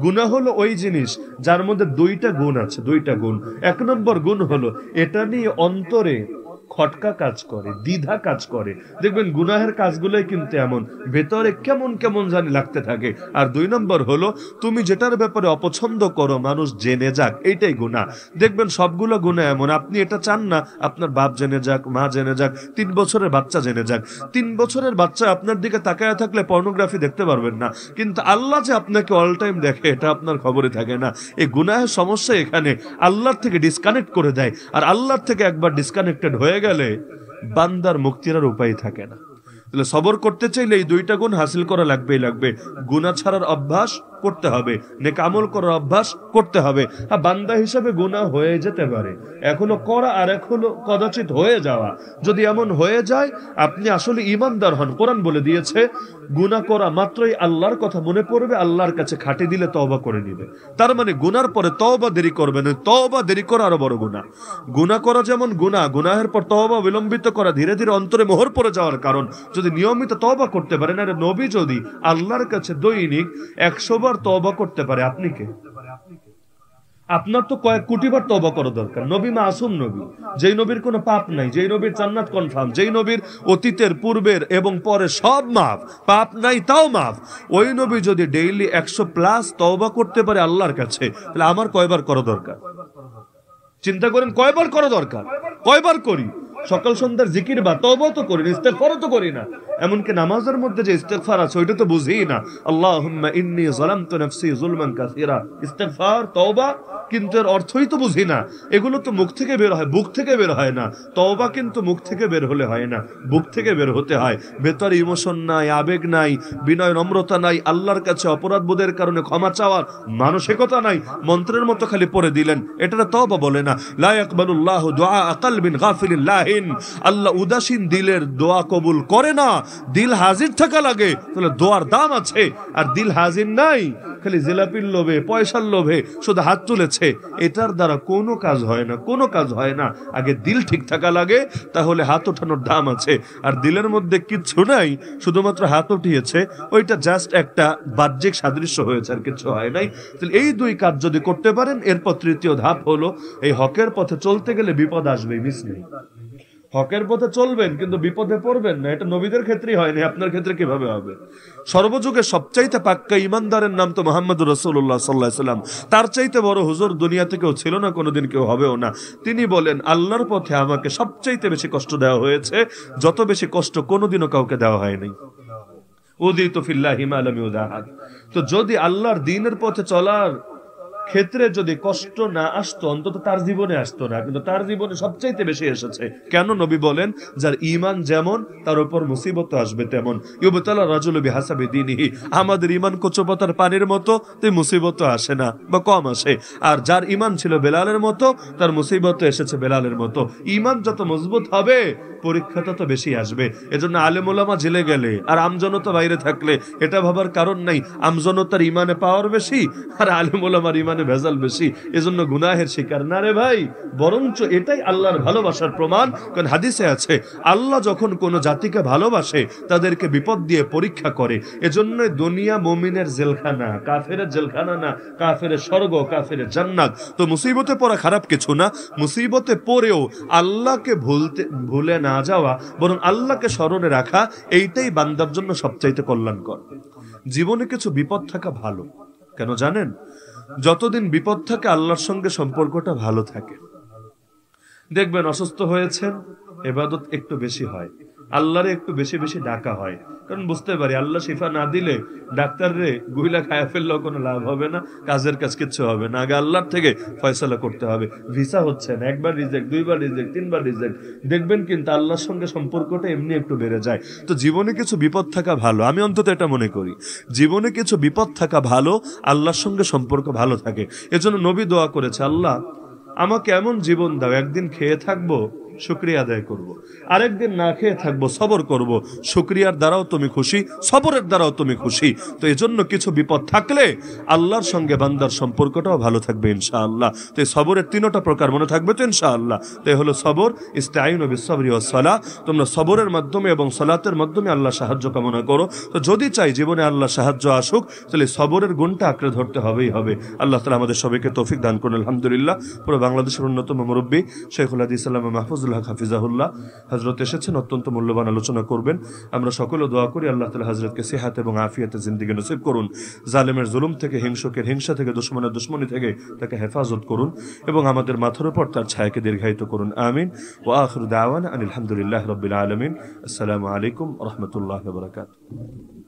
গুনাহ হলো ওই জিনিস যার মধ্যে 2টা গুণ আছে, 2টা গুণ। 1 নম্বর গুণ হলো এটা নিয়ে অন্তরে খটকা কাজ করে, দ্বিধা কাজ করে। দেখবেন গুনাহের কাজগুলোই কিন্তু এমন, ভেতরে কেমন কেমন জানি লাগতে থাকে। আর 2 নম্বর হলো তুমি যেটার ব্যাপারে অপছন্দ করো মানুষ জেনে যাক, এইটাই গুনাহ। দেখবেন সবগুলো গুনাহ এমন, আপনি এটা চান না আপনার বাপ জেনে যাক, মা জেনে যাক, 3 বছরের বাচ্চা জেনে যাক। 3 বছরের বাচ্চা আপনার দিকে তাকায় থাকলে পর্নোগ্রাফি দেখতে পারবেন না, কিন্তু আল্লাহ যে আপনাকে অল টাইম দেখে এটা আপনার খবরে থাকে না। এই গুনাহের সমস্যা এখানে, আল্লাহর থেকে ডিসকানেক্ট করে দেয়। আর আল্লাহর থেকে একবার ডিসকানেক্টেড হয়ে গেলে বান্দার মুক্তির আর উপায় থাকে না। তাহলে সবর করতে চাইলে এই 2টা গুণ হাসিল করা লাগবে। গুনাহ ছাড়ার অভ্যাস করতে হবে, নেক আমল করার অভ্যাস করতে হবে। হ্যাঁ, বান্দা হিসাবে গুনাহ হয়ে যেতে পারে, এক হলো করা আর এক হলো কদাচিৎ হয়ে যাওয়া। যদি এমন হয়ে যায় আপনি আসলে ঈমানদার হন, কোরআন বলে দিয়েছে গুনাহ করা মাত্রই আল্লাহর কথা মনে পড়বে, আল্লাহর কাছে খাটি দিলে তওবা করে নিবে। তার মানে গুনার পরে তওবা দেরি করবে না, তওবা দেরি করা আরো বড় গুনাহ। গুনাহ করা যেমন গুনাহ, গুনাহের পর তওবা বিলম্বিত করা ধীরে ধীরে অন্তরে মোহর পড়ে যাওয়ার কারণ। যদি নিয়মিত তওবা করতে পারেন, আর নবী যদি আল্লাহর কাছে দৈনিক 100 বার তওবা করতে পারে, আপনি কে? আপনার তো কয়েক কোটি বার তওবা করা দরকার। নবী মাসুম নবী, যেই নবীর কোনো পাপ নাই, যেই নবীর জান্নাত কনফার্ম, যেই নবীর অতীতের পূর্বের এবং পরে সব মাফ, পাপ নাই তাও মাফ। ওই নবী যদি ডেইলি 100+ তওবা করতে পারে আল্লাহর কাছে, তাহলে আমার কয়বার করা দরকার? চিন্তা করেন, কয়বার করা দরকার? কয়বার করি? সকাল সন্ধ্যার জিকির বা তওবা তো করি না, ইস্তেগফারও তো করি না। এমনকি নামাজের মধ্যে যে ইস্তেগফার আছে ওইটা তো বুঝি না। আল্লাহুম্মা ইন্নী যালামতু নাফসি যুলমান কাসীরা, ইস্তেগফার, তওবা, কিন্তু এর অর্থই তো বুঝি না। এগুলো তো মুখ থেকে বের হয়, বুক থেকে বের হয় না। তওবা কিন্তু মুখ থেকে বের হলে হয় না, বুক থেকে বের হতে হয়। ভেতরে ইমোশন নাই, আবেগ নাই, বিনয় নম্রতা নাই, আল্লাহর কাছে অপরাধ বোধের কারণে ক্ষমা চাওয়ার মানসিকতা নাই। মন্ত্রের মতো খালি পড়ে দিলেন, এটা তওবা বলে না। লা ইয়াকবালুল্লাহু দুআ কলবিন গাফিলিন লাহিন, আল্লাহ উদাসীন দিলের দোয়া কবুল করে না। দিল হাজির থাকা লাগে, তাহলে দোয়ার দাম আছে। আর দিল হাজির নাই, খালি জিলাপির লোভে, পয়সার লোভে শুধু হাত তুলেছে, এটার দ্বারা কোনো কাজ হয় না, কোনো কাজ হয় না। আগে দিল ঠিক থাকা লাগে, তাহলে হাত ওঠানোর দাম আছে। আর দিলের মধ্যে কিচ্ছু নাই, শুধুমাত্র হাত উঠিয়েছে, ওইটা জাস্ট একটা বাহ্যিক সাদৃশ্য হয়েছে, আর কিছু হয় নাই। তাহলে এই দুই কাজ যদি করতে পারেন, এরপর তৃতীয় ধাপ হলো এই হকের পথে চলতে গেলে বিপদ আসবে, মিস নেই। হকের পথে চলবেন কিন্তু বিপদে পড়বেন না, এটা নবীদের ক্ষেত্রেই হয়নি, আপনার ক্ষেত্রে কিভাবে হবে? সর্বযুগে সবচাইতে পাক্কা ইমানদারের নাম তো মুহাম্মদুর রাসূলুল্লাহ সাল্লাল্লাহু আলাইহি ওয়াসাল্লাম। তার চাইতে বড় হুজুর দুনিয়াতে কেউ ছিল না, কোনোদিন কেউ হবেও না। তিনি বলেন, আল্লাহর পথে আমাকে সবচাইতে বেশি কষ্ট দেওয়া হয়েছে, যত বেশি কষ্ট কোনোদিনও কাউকে দেওয়া হয়নি। উযিতু ফিল্লাহি মা লাম ইউযাহাদ। তো যদি আল্লাহর দ্বীনের পথে চলার ক্ষেত্রে যদি কষ্ট না আসতো, অন্তত তার জীবনে আসতো না, কিন্তু তার জীবনে সবচাইতে বেশি এসেছে। কেন? নবী বলেন, যার ঈমান যেমন তার উপর মুসিবত আসবে তেমন। ইউবতালা রাজুলু বিহাসাবি দীনিহি। আমাদের ঈমান কচুপাতার পানির মতো, তাই মুসিবত আসে না বা কম আসে। আর যার ঈমান ছিল বেলালের মতো, তার মুসিবত এসেছে বেলালের মতো। ঈমান যত মজবুত হবে, পরীক্ষা তত বেশি আসবে। এজন্য আলেম ওলামা জেলে গেলে আর আমজনতা বাইরে থাকলে এটা ভাবার কারণ নাই, আমজনতার ঈমানে পাওয়ার বেশি আর আলেম ওলামার ঈমানে ভেজাল বেশি, এজন্য গুনাহের শিকার না রে ভাই। বরঞ্চ এটাই আল্লাহর ভালোবাসার প্রমাণ। কারণ হাদিসে আছে, আল্লাহ যখন কোনো জাতিকে ভালোবাসে, তাদেরকে বিপদ দিয়ে পরীক্ষা করে। এজন্য দুনিয়া মুমিনের জেলখানা, কাফেরের জেলখানা না, কাফেরের স্বর্গ, কাফেরের জান্নাত। তো মুসিবতে পড়া খারাপ কিছু না, মুসিবতে পড়েও আল্লাহকে ভুলে না যাওয়া, বরং আল্লাহকে স্মরণে রাখা, এইটাই বান্দার জন্য সবচাইতে কল্যাণকর। জীবনে কিছু বিপদ থাকা ভালো। কেন জানেন? যতদিন বিপদ থাকে আল্লাহর সঙ্গে সম্পর্কটা ভালো থাকে। দেখবেন অসুস্থ হয়েছেন, ইবাদত একটু বেশি হয়, আল্লাহরে একটু বেশি বেশি ডাকা হয়। কারণ বুঝতে পারি আল্লাহ শিফা না দিলে ডাক্তাররে গুইলা খায়া ফেললেও কোনো লাভ হবে না, কাজের কাজ কিচ্ছু হবে না। আগে আল্লাহর থেকে ফয়সালা করতে হবে। ভিসা হচ্ছে না, একবার রিজেক্ট, দুইবার রিজেক্ট, তিনবার রিজেক্ট, দেখবেন কিন্তু আল্লাহর সঙ্গে সম্পর্কটা এমনি একটু বেড়ে যায়। তো জীবনে কিছু বিপদ থাকা ভালো, আমি অন্তত এটা মনে করি। জীবনে কিছু বিপদ থাকা ভালো, আল্লাহর সঙ্গে সম্পর্ক ভালো থাকে। এজন্য নবী দোয়া করেছে, আল্লাহ আমাকে এমন জীবন দাও, একদিন খেয়ে থাকবো, শুকরিয়া আদায় করব, আরেকদিন না খেয়ে থাকবো, সবর করব। শুকরিয়ার দ্বারাও তুমি খুশি, সবরের দ্বারাও তুমি খুশি। তো এই জন্য কিছু বিপদ থাকলে আল্লাহর সঙ্গে বান্দার সম্পর্কটাও ভালো থাকবে ইনশাআল্লাহ। তো এই সবরের তিনটা প্রকার মনে থাকবে তো ইনশাআল্লাহ। তো এই হলো সবর। ইস্তাঈনু বিস-সাবরি ওয়াস-সালাহ। তোমরা সবরের মাধ্যমে এবং সালাতের মাধ্যমে আল্লাহ সাহায্য কামনা করো। তো যদি চাই জীবনে আল্লাহ সাহায্য আসুক, তাহলে সবরের গুণটা আঁকড়ে ধরতে হবেই হবে। আল্লাহ তাআলা আমাদের সবাইকে তৌফিক দান করুন। আলহামদুলিল্লাহ। পুরো বাংলাদেশের অন্যতম মুরব্বী শেখুল হাদিস আল্লামা মাহফুজুল্লাহ হাফিজাহুল্লাহ হযরত এসেছেন, অত্যন্ত মূল্যবান আলোচনা করবেন। আমরা সকলে দোয়া করি আল্লাহ তাআলা হযরতকে সেহাত এবং আফিয়াতে জিন্দেগি নসিব করুন। জালেমের জুলুম থেকে, হিংসুকের হিংসা থেকে, দুশমনের দুশমনি থেকে তাকে হেফাজত করুন এবং আমাদের মাথার উপর তার ছায়াকে দীর্ঘায়িত করুন। আমিন। ওয়া আখিরু দাওয়ানা আনিল হামদুলিল্লাহি রাব্বিল আলামিন। আসসালামু আলাইকুম ওয়া রাহমাতুল্লাহি ওয়া বারাকাতুহু।